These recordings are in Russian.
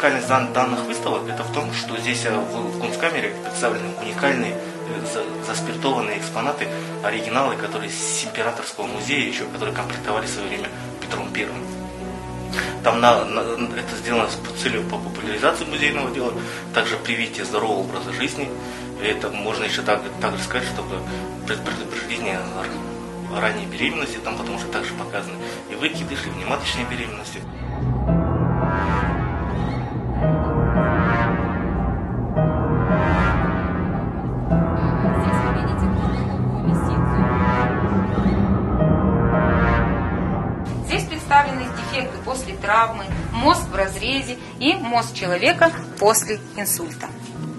уникальность данных выставок это в том, что здесь в Кунсткамере представлены уникальные заспиртованные экспонаты, оригиналы, которые с императорского музея еще, которые комплектовали в свое время Петром Первым. Там это сделано с целью по популяризации музейного дела, также привитие здорового образа жизни. И это можно еще также сказать, чтобы предупреждение ранней беременности, там потому что также показаны и выкидыш, и внематочные беременности. Представлены дефекты после травмы, мозг в разрезе и мозг человека после инсульта.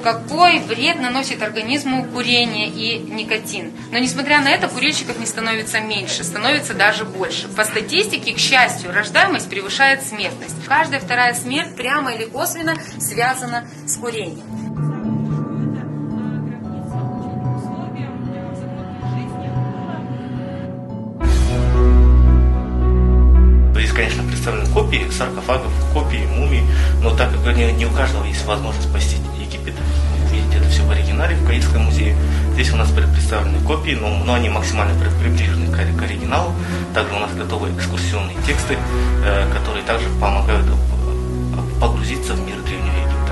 Какой вред наносит организму курение и никотин? Но несмотря на это, курильщиков не становится меньше, становится даже больше. По статистике, к счастью, рождаемость превышает смертность. Каждая вторая смерть прямо или косвенно связана с курением. Конечно, представлены копии саркофагов, копии мумий, но так как не у каждого есть возможность посетить Египет, увидеть это все в оригинале в Каирском музее. Здесь у нас представлены копии, но они максимально приближены к оригиналу. Также у нас готовы экскурсионные тексты, которые также помогают погрузиться в мир Древнего Египта.